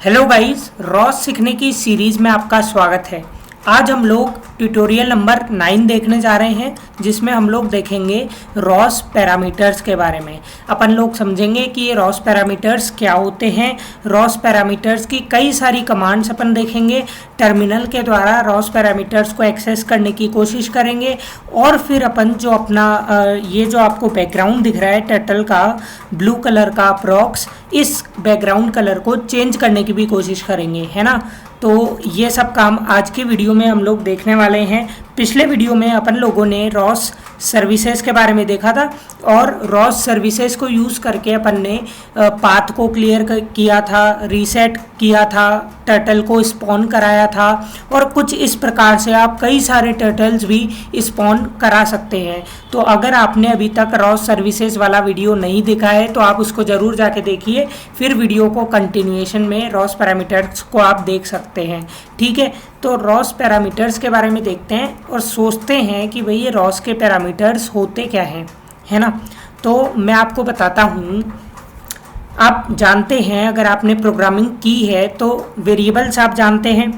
Hello guys, Ross सीखने की series में आपका स्वागत है। आज हम लोग ट्यूटोरियल नंबर 9 देखने जा रहे हैं, जिसमें हम लोग देखेंगे रॉस पैरामीटर्स के बारे में। अपन लोग समझेंगे कि ये रॉस पैरामीटर्स क्या होते हैं। रॉस पैरामीटर्स की कई सारी कमांड्स अपन देखेंगे। टर्मिनल के द्वारा रॉस पैरामीटर्स को एक्सेस करने की कोशिश करेंगे और फिर अपन जो अपना ये जो आपको बैकग्राउंड दिख रहा है टर्टल का ब्लू कलर का अप्रॉक्स, इस बैकग्राउंड कलर को चेंज करने की भी कोशिश करेंगे, है ना। तो ये सब काम आज की वीडियो में हम लोग देखने वाले हैं। पिछले वीडियो में अपन लोगों ने रॉस सर्विसेज के बारे में देखा था और रॉस सर्विसेज को यूज़ करके अपन ने पाथ को क्लियर किया था, रीसेट किया था, टर्टल को स्पॉन कराया था और कुछ इस प्रकार से आप कई सारे टर्टल्स भी स्पॉन करा सकते हैं। तो अगर आपने अभी तक रॉस सर्विसेज वाला वीडियो नहीं देखा है तो आप उसको ज़रूर जाके देखिए, फिर वीडियो को कंटिन्यूएशन में रॉस पैरामीटर्स को आप देख सकते हैं। ठीक है, तो रॉस पैरामीटर्स के बारे में देखते हैं और सोचते हैं कि भाई ये रॉस के पैरामीटर्स होते क्या हैं, है ना। तो मैं आपको बताता हूँ। आप जानते हैं, अगर आपने प्रोग्रामिंग की है तो वेरिएबल्स आप जानते हैं।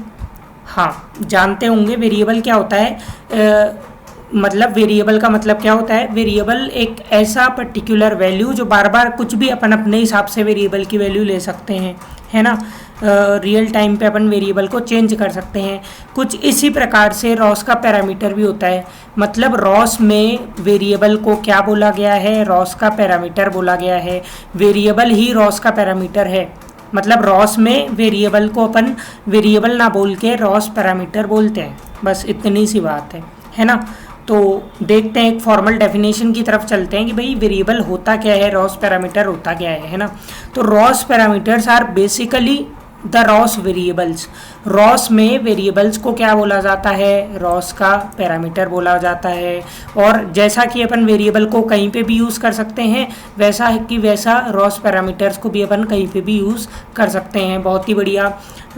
हाँ, जानते होंगे वेरिएबल क्या होता है। मतलब वेरिएबल का मतलब क्या होता है। वेरिएबल एक ऐसा पर्टिकुलर वैल्यू जो बार बार कुछ भी अपन अपने हिसाब से वेरिएबल की वैल्यू ले सकते हैं, है ना। रियल टाइम पे अपन वेरिएबल को चेंज कर सकते हैं। कुछ इसी प्रकार से रॉस का पैरामीटर भी होता है। मतलब रॉस में वेरिएबल को क्या बोला गया है, रॉस का पैरामीटर बोला गया है। वेरिएबल ही रॉस का पैरामीटर है। मतलब रॉस में वेरिएबल को अपन वेरिएबल ना बोल के रॉस पैरामीटर बोलते हैं। बस इतनी सी बात है ना। तो देखते हैं, एक फॉर्मल डेफिनेशन की तरफ चलते हैं कि भाई वेरिएबल होता क्या है, रॉस पैरामीटर होता क्या है ना। तो ROS parameters are basically the ROS variables. ROS में वेरिएबल्स को क्या बोला जाता है, रॉस का पैरामीटर बोला जाता है। और जैसा कि अपन वेरिएबल को कहीं पे भी यूज़ कर सकते हैं, वैसा है कि वैसा रॉस पैरामीटर्स को भी अपन कहीं पे भी यूज़ कर सकते हैं। बहुत ही बढ़िया।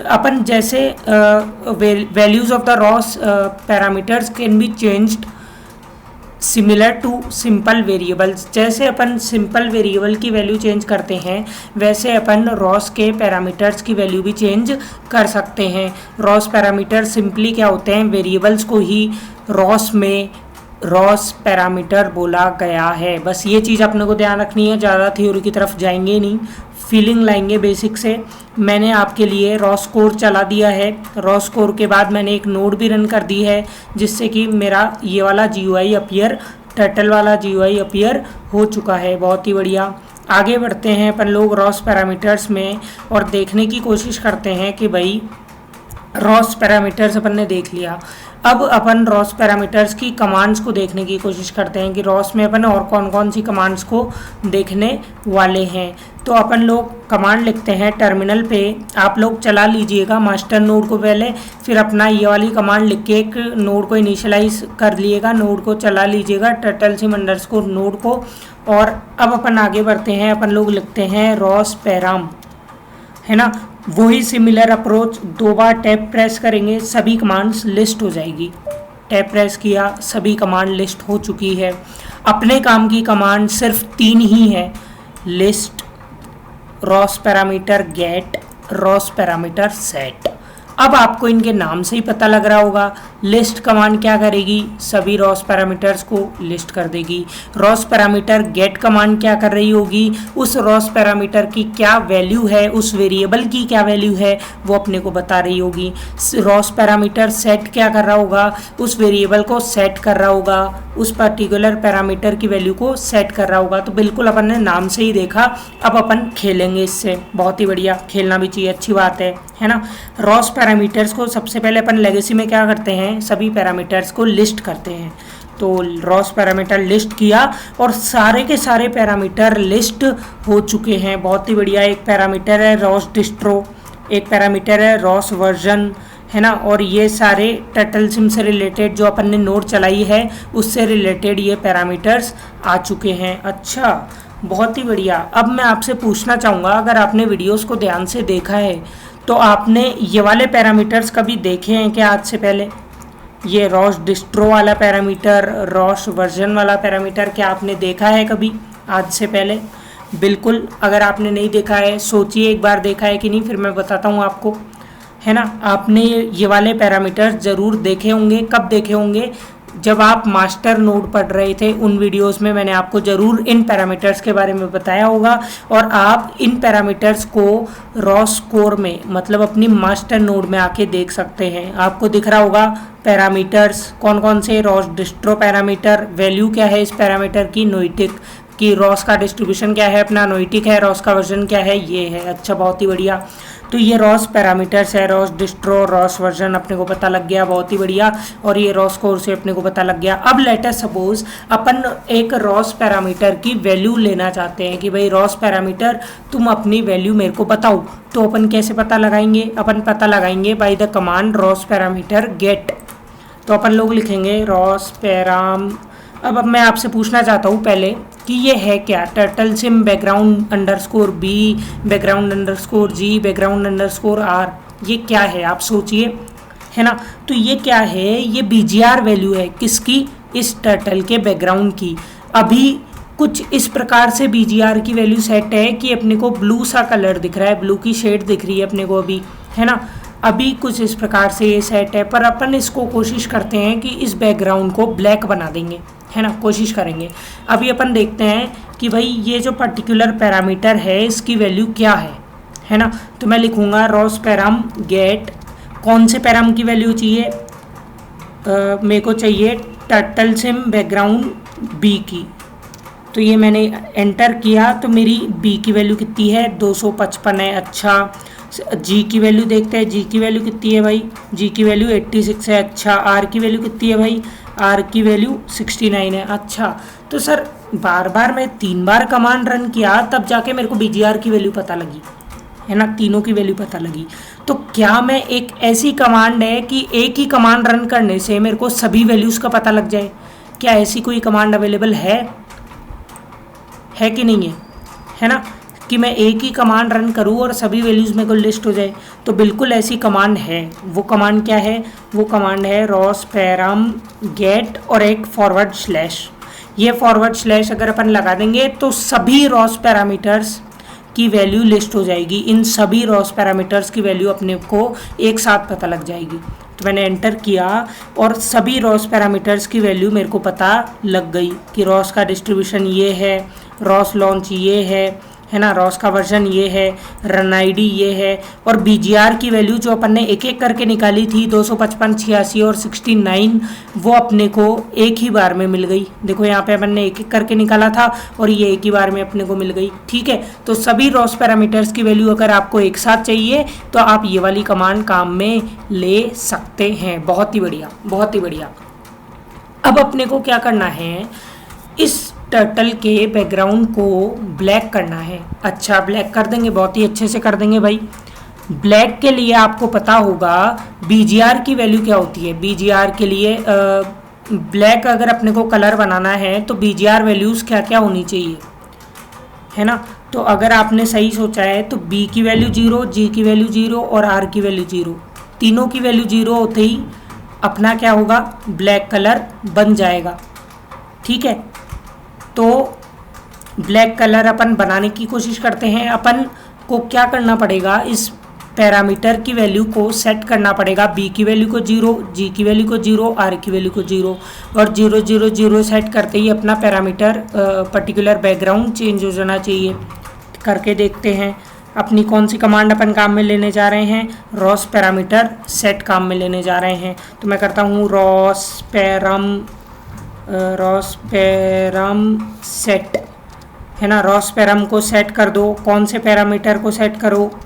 अपन जैसे values of the ROS parameters can be changed similar to simple variables. जैसे अपन सिंपल वेरिएबल की वैल्यू चेंज करते हैं, वैसे अपन रॉस के पैरामीटर्स की वैल्यू भी चेंज कर सकते हैं। रॉस पैरामीटर सिंपली क्या होते हैं, वेरिएबल्स को ही रॉस में रॉस पैरामीटर बोला गया है। बस ये चीज़ अपने को ध्यान रखनी है, ज़्यादा थ्योरी की तरफ जाएंगे नहीं, फीलिंग लाएंगे बेसिक से। मैंने आपके लिए रॉस कोर चला दिया है। रॉस कोर के बाद मैंने एक नोड भी रन कर दी है, जिससे कि मेरा ये वाला GUI अपीयर, टर्टल वाला GUI अपीयर हो चुका है। बहुत ही बढ़िया। आगे बढ़ते हैं अपन लोग रॉस पैरामीटर्स में और देखने की कोशिश करते हैं कि भाई रॉस पैरामीटर्स अपन ने देख लिया। अब अपन रॉस पैरामीटर्स की कमांड्स को देखने की कोशिश करते हैं कि रॉस में अपन और कौन कौन सी कमांड्स को देखने वाले हैं। तो अपन लोग कमांड लिखते हैं टर्मिनल पे। आप लोग चला लीजिएगा मास्टर नोड को पहले, फिर अपना ये वाली कमांड लिख के एक नोड को इनिशियलाइज कर लिएगा, नोड को चला लीजिएगा टर्टल सिम अंडरस्कोर नोड को। और अब अपन आगे बढ़ते हैं। अपन लोग लिखते हैं रॉस पैराम, है ना। वही सिमिलर अप्रोच, 2 बार टैब प्रेस करेंगे, सभी कमांड्स लिस्ट हो जाएगी। टैब प्रेस किया, सभी कमांड लिस्ट हो चुकी है। अपने काम की कमांड सिर्फ 3 ही है, list, ROS parameter get, ROS parameter set. अब आपको इनके नाम से ही पता लग रहा होगा। लिस्ट कमांड क्या करेगी, सभी रॉस पैरामीटर्स को लिस्ट कर देगी। रॉस पैरामीटर गेट कमांड क्या कर रही होगी, उस रॉस पैरामीटर की क्या वैल्यू है, उस वेरिएबल की क्या वैल्यू है वो अपने को बता रही होगी। रॉस पैरामीटर सेट क्या कर रहा होगा, उस वेरिएबल को सेट कर रहा होगा, उस पर्टिकुलर पैरामीटर की वैल्यू को सेट कर रहा होगा। तो बिल्कुल अपन ने नाम से ही देखा। अब अपन खेलेंगे इससे। बहुत ही बढ़िया, खेलना भी चाहिए, अच्छी बात है ना। रॉस पैरामीटर्स को सबसे पहले अपन लेगेसी में क्या करते हैं, सभी पैरामीटर्स को लिस्ट करते हैं। तो रॉस पैरामीटर लिस्ट किया और सारे के सारे पैरामीटर लिस्ट हो चुके हैं। बहुत ही बढ़िया। एक पैरामीटर है रॉस डिस्ट्रो, एक पैरामीटर है रॉस वर्जन, है ना। और ये सारे टर्टल सिम से रिलेटेड जो अपन ने नोड चलाई है उससे रिलेटेड ये पैरामीटर्स आ चुके हैं। अच्छा, बहुत ही बढ़िया। अब मैं आपसे पूछना चाहूँगा, अगर आपने वीडियोस को ध्यान से देखा है तो आपने ये वाले पैरामीटर्स कभी देखे हैं क्या आज से पहले? ये रॉस डिस्ट्रो वाला पैरामीटर, रॉस वर्जन वाला पैरामीटर क्या आपने देखा है कभी आज से पहले? बिल्कुल, अगर आपने नहीं देखा है सोचिए एक बार देखा है कि नहीं, फिर मैं बताता हूँ आपको, है ना। आपने ये वाले पैरामीटर्स ज़रूर देखे होंगे। कब देखे होंगे? जब आप मास्टर नोड पढ़ रहे थे, उन वीडियोस में मैंने आपको ज़रूर इन पैरामीटर्स के बारे में बताया होगा, और आप इन पैरामीटर्स को रॉस कोर में मतलब अपनी मास्टर नोड में आके देख सकते हैं। आपको दिख रहा होगा पैरामीटर्स कौन कौन से, रॉस डिस्ट्रो पैरामीटर, वैल्यू क्या है इस पैरामीटर की, नोइटिक कि रॉस का डिस्ट्रीब्यूशन क्या है अपना, नोइटिक है, रॉस का वर्जन क्या है, ये है। अच्छा, बहुत ही बढ़िया। तो ये रॉस पैरामीटर्स है, रॉस डिस्ट्रो, रॉस वर्जन अपने को पता लग गया, बहुत ही बढ़िया। और ये रॉस कोर से अपने को पता लग गया। अब लेट अस सपोज अपन एक रॉस पैरामीटर की वैल्यू लेना चाहते हैं कि भाई रॉस पैरामीटर तुम अपनी वैल्यू मेरे को बताओ। तो अपन कैसे पता लगाएंगे? अपन पता लगाएंगे by the command ROS parameter get. तो अपन लोग लिखेंगे रॉस पैराम। अब मैं आपसे पूछना चाहता हूँ पहले कि ये है क्या, turtle sim background underscore B, background underscore G, background underscore R, ये क्या है आप सोचिए, है ना। तो ये क्या है? ये बीजीआर वैल्यू है किसकी? इस टर्टल के बैकग्राउंड की। अभी कुछ इस प्रकार से बीजीआर की वैल्यू सेट है कि अपने को ब्लू सा कलर दिख रहा है, ब्लू की शेड दिख रही है अपने को अभी, है ना। अभी कुछ इस प्रकार से ये सेट है, पर अपन इसको कोशिश करते हैं कि इस बैकग्राउंड को ब्लैक बना देंगे, है ना, कोशिश करेंगे। अभी अपन देखते हैं कि भाई ये जो पर्टिकुलर पैरामीटर है इसकी वैल्यू क्या है ना। तो मैं लिखूंगा रॉस पैराम गेट, कौन से पैराम की वैल्यू चाहिए? मेरे को चाहिए टर्टल सिम बैकग्राउंड बी की। तो ये मैंने एंटर किया, तो मेरी बी की वैल्यू कितनी है? 255 है। अच्छा, जी की वैल्यू देखते हैं, जी की वैल्यू कितनी है भाई? जी की वैल्यू 86 है। अच्छा, आर की वैल्यू कितनी है भाई? आर की वैल्यू 69 है। अच्छा, तो सर बार बार मैं 3 बार कमांड रन किया तब जाके मेरे को बीजीआर की वैल्यू पता लगी, है ना, तीनों की वैल्यू पता लगी। तो क्या मैं एक ऐसी कमांड है कि एक ही कमांड रन करने से मेरे को सभी वैल्यूज़ का पता लग जाए? क्या ऐसी कोई कमांड अवेलेबल है कि नहीं है ना, कि मैं एक ही कमांड रन करूँ और सभी वैल्यूज़ मेरे को लिस्ट हो जाए? तो बिल्कुल ऐसी कमांड है। वो कमांड क्या है? वो कमांड है रॉस पैराम गेट और एक फॉरवर्ड स्लैश। ये फॉरवर्ड स्लैश अगर अपन लगा देंगे तो सभी रॉस पैरामीटर्स की वैल्यू लिस्ट हो जाएगी। इन सभी रॉस पैरामीटर्स की वैल्यू अपने को एक साथ पता लग जाएगी। तो मैंने एंटर किया और सभी रॉस पैरामीटर्स की वैल्यू मेरे को पता लग गई कि रॉस का डिस्ट्रीब्यूशन ये है, रॉस लॉन्च ये है ना, रॉस का वर्जन ये है, रन आईडी ये है, और बीजीआर की वैल्यू जो अपन ने एक एक करके निकाली थी 255, 86 और 69, वो अपने को एक ही बार में मिल गई। देखो यहाँ पे अपन ने एक एक करके निकाला था और ये एक ही बार में अपने को मिल गई। ठीक है, तो सभी रॉस पैरामीटर्स की वैल्यू अगर आपको एक साथ चाहिए तो आप ये वाली कमांड काम में ले सकते हैं। बहुत ही बढ़िया, बहुत ही बढ़िया। अब अपने को क्या करना है? इस टर्टल के बैकग्राउंड को ब्लैक करना है। अच्छा, ब्लैक कर देंगे, बहुत ही अच्छे से कर देंगे भाई। ब्लैक के लिए आपको पता होगा बीजीआर की वैल्यू क्या होती है। बीजीआर के लिए ब्लैक अगर अपने को कलर बनाना है तो बीजीआर वैल्यूज़ क्या क्या होनी चाहिए, है ना। तो अगर आपने सही सोचा है तो बी की वैल्यू 0, जी की वैल्यू 0 और आर की वैल्यू 0, तीनों की वैल्यू 0 होते ही अपना क्या होगा? ब्लैक कलर बन जाएगा। ठीक है, तो ब्लैक कलर अपन बनाने की कोशिश करते हैं। अपन को क्या करना पड़ेगा? इस पैरामीटर की वैल्यू को सेट करना पड़ेगा। बी की वैल्यू को 0, जी की वैल्यू को 0, आर की वैल्यू को 0, और 0 0 0 सेट करते ही अपना पैरामीटर पर्टिकुलर बैकग्राउंड चेंज हो जाना चाहिए। करके देखते हैं अपनी कौन सी कमांड अपन काम में लेने जा रहे हैं। रॉस पैरामीटर सेट काम में लेने जा रहे हैं। तो मैं करता हूँ रॉस पैराम सेट, है ना। रॉस पैराम को सेट कर दो। कौन से पैरामीटर को सेट करो?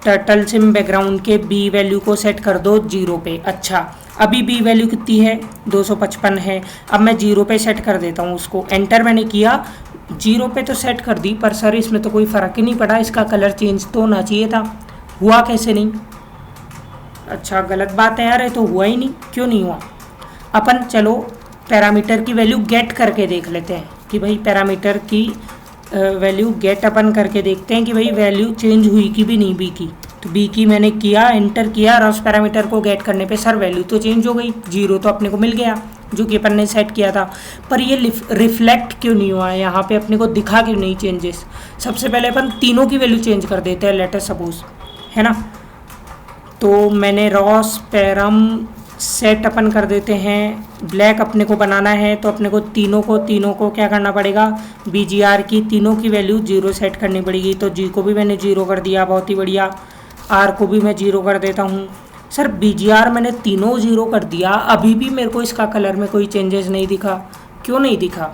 टर्टल सिम बैकग्राउंड के बी वैल्यू को सेट कर दो 0 पे। अच्छा, अभी बी वैल्यू कितनी है? 255 है। अब मैं 0 पे सेट कर देता हूँ उसको। एंटर मैंने किया, 0 पे तो सेट कर दी, पर सर इसमें तो कोई फ़र्क ही नहीं पड़ा। इसका कलर चेंज तो होना चाहिए था, हुआ कैसे नहीं? अच्छा, गलत बात है यार, ये तो हुआ ही नहीं। क्यों नहीं हुआ? अपन चलो पैरामीटर की वैल्यू गेट करके देख लेते हैं कि भाई पैरामीटर की वैल्यू गेट अपन करके देखते हैं कि भाई वैल्यू चेंज हुई कि भी नहीं बी की। तो बी की मैंने किया, एंटर किया, रॉस पैरामीटर को गेट करने पे सर वैल्यू तो चेंज हो गई, 0 तो अपने को मिल गया। जो कि अपन ने सेट किया था, पर ये रिफ्लेक्ट क्यों नहीं हुआ है, यहाँ पे अपने को दिखा क्यों नहीं चेंजेस। सबसे पहले अपन तीनों की वैल्यू चेंज कर देते हैं, लेट अस सपोज, है ना। तो मैंने रॉस पैरम सेट अपन कर देते हैं, ब्लैक अपने को बनाना है तो अपने को तीनों को क्या करना पड़ेगा, BGR की तीनों की वैल्यू 0 सेट करनी पड़ेगी। तो G को भी मैंने 0 कर दिया, बहुत ही बढ़िया। R को भी मैं 0 कर देता हूँ। सर BGR मैंने तीनों 0 कर दिया, अभी भी मेरे को इसका कलर में कोई चेंजेस नहीं दिखा, क्यों नहीं दिखा?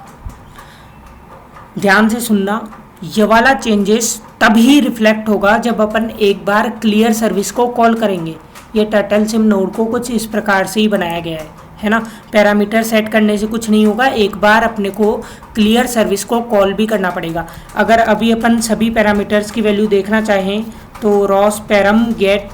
ध्यान से सुनना, ये वाला चेंजेस तभी रिफ्लेक्ट होगा जब अपन एक बार क्लियर सर्विस को कॉल करेंगे। ये टर्टल सिम नोड को कुछ इस प्रकार से ही बनाया गया है ना। पैरामीटर सेट करने से कुछ नहीं होगा, एक बार अपने को क्लियर सर्विस को कॉल भी करना पड़ेगा। अगर अभी अपन सभी पैरामीटर्स की वैल्यू देखना चाहें तो रॉस पैरम गेट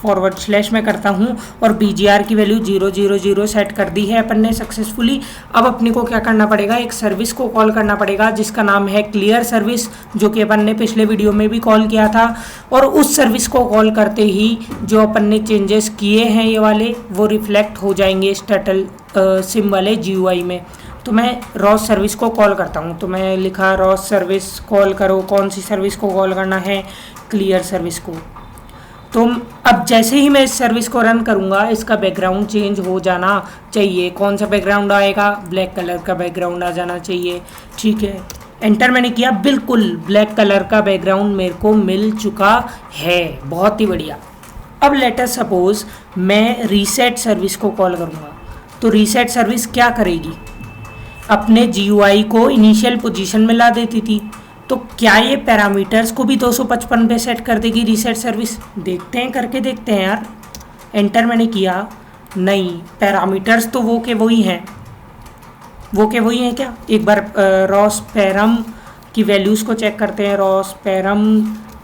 / में करता हूं और BGR की वैल्यू 000 सेट कर दी है अपन ने सक्सेसफुली। अब अपने को क्या करना पड़ेगा, एक सर्विस को कॉल करना पड़ेगा जिसका नाम है क्लियर सर्विस, जो कि अपन ने पिछले वीडियो में भी कॉल किया था। और उस सर्विस को कॉल करते ही जो अपन ने चेंजेस किए हैं ये वाले, वो रिफ्लेक्ट हो जाएंगे इस टर्टल सिम वाले GUI में। तो मैं रॉस सर्विस को कॉल करता हूँ, तो मैं लिखा रॉस सर्विस कॉल करो। कौन सी सर्विस को कॉल करना है, क्लियर सर्विस को। तो अब जैसे ही मैं इस सर्विस को रन करूँगा, इसका बैकग्राउंड चेंज हो जाना चाहिए। कौन सा बैकग्राउंड आएगा, ब्लैक कलर का बैकग्राउंड आ जाना चाहिए, ठीक है। एंटर मैंने किया, बिल्कुल ब्लैक कलर का बैकग्राउंड मेरे को मिल चुका है, बहुत ही बढ़िया। अब लेट अस सपोज मैं रीसेट सर्विस को कॉल करूँगा, तो रीसेट सर्विस क्या करेगी, अपने GUI को इनिशियल पोजीशन में ला देती थी। तो क्या ये पैरामीटर्स को भी 255 पे सेट कर देगी रीसेट सर्विस? देखते हैं, करके देखते हैं यार। एंटर मैंने किया, नहीं, पैरामीटर्स तो वो के वही हैं, वो के वही हैं क्या? एक बार रॉस पैरम की वैल्यूज़ को चेक करते हैं। रॉस पैरम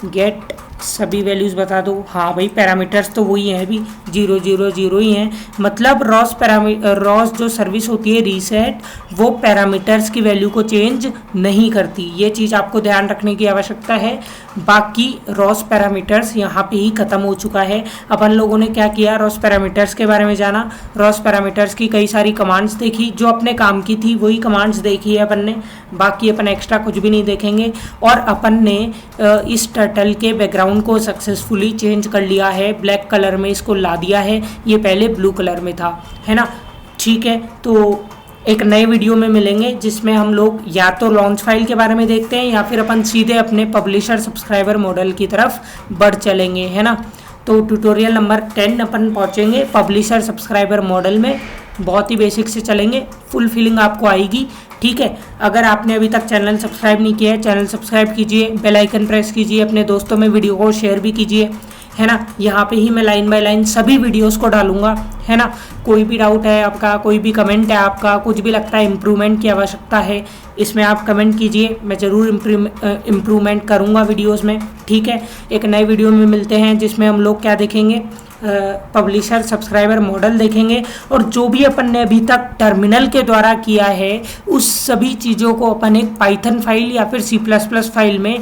गेट सभी वैल्यूज़ बता दो। हाँ भाई, पैरामीटर्स तो वही हैं, अभी 000 ही हैं। मतलब रॉस जो सर्विस होती है रीसेट, वो पैरामीटर्स की वैल्यू को चेंज नहीं करती। ये चीज़ आपको ध्यान रखने की आवश्यकता है। बाकी रॉस पैरामीटर्स यहाँ पे ही ख़त्म हो चुका है। अपन लोगों ने क्या किया, रॉस पैरामीटर्स के बारे में जाना, रॉस पैरामीटर्स की कई सारी कमांड्स देखी, जो अपने काम की थी वही कमांड्स देखी है अपन ने, बाकी अपन एक्स्ट्रा कुछ भी नहीं देखेंगे। और अपन ने इस टर्टल के बैकग्राउंड को सक्सेसफुली चेंज कर लिया है, ब्लैक कलर में इसको ला दिया है, ये पहले ब्लू कलर में था, है ना। ठीक है, तो एक नए वीडियो में मिलेंगे जिसमें हम लोग या तो लॉन्च फाइल के बारे में देखते हैं या फिर अपन सीधे अपने पब्लिशर सब्सक्राइबर मॉडल की तरफ बढ़ चलेंगे, है ना। तो ट्यूटोरियल नंबर 10 अपन पहुंचेंगे पब्लिशर सब्सक्राइबर मॉडल में, बहुत ही बेसिक से चलेंगे, फुल फीलिंग आपको आएगी, ठीक है। अगर आपने अभी तक चैनल सब्सक्राइब नहीं किया है, चैनल सब्सक्राइब कीजिए, बेल आइकन प्रेस कीजिए, अपने दोस्तों में वीडियो को शेयर भी कीजिए, है ना। यहाँ पे ही मैं लाइन बाय लाइन सभी वीडियोस को डालूंगा, है ना। कोई भी डाउट है आपका, कोई भी कमेंट है आपका, कुछ भी लगता है इम्प्रूवमेंट की आवश्यकता है, इसमें आप कमेंट कीजिए, मैं ज़रूर इम्प्रूवमेंट करूँगा वीडियोज़ में, ठीक है। एक नए वीडियो में मिलते हैं जिसमें हम लोग क्या देखेंगे, पब्लिशर सब्सक्राइबर मॉडल देखेंगे, और जो भी अपन ने अभी तक टर्मिनल के द्वारा किया है उस सभी चीज़ों को अपन एक पाइथन फाइल या फिर C++ फाइल में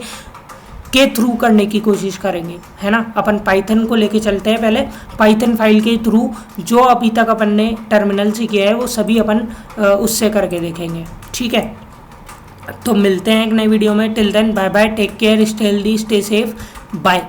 के थ्रू करने की कोशिश करेंगे, है ना। अपन पाइथन को लेके चलते हैं, पहले पाइथन फाइल के थ्रू जो अभी तक अपन ने टर्मिनल से किया है वो सभी अपन उससे करके देखेंगे, ठीक है। तो मिलते हैं एक नई वीडियो में, till then bye bye, take care, stay healthy, stay safe, bye.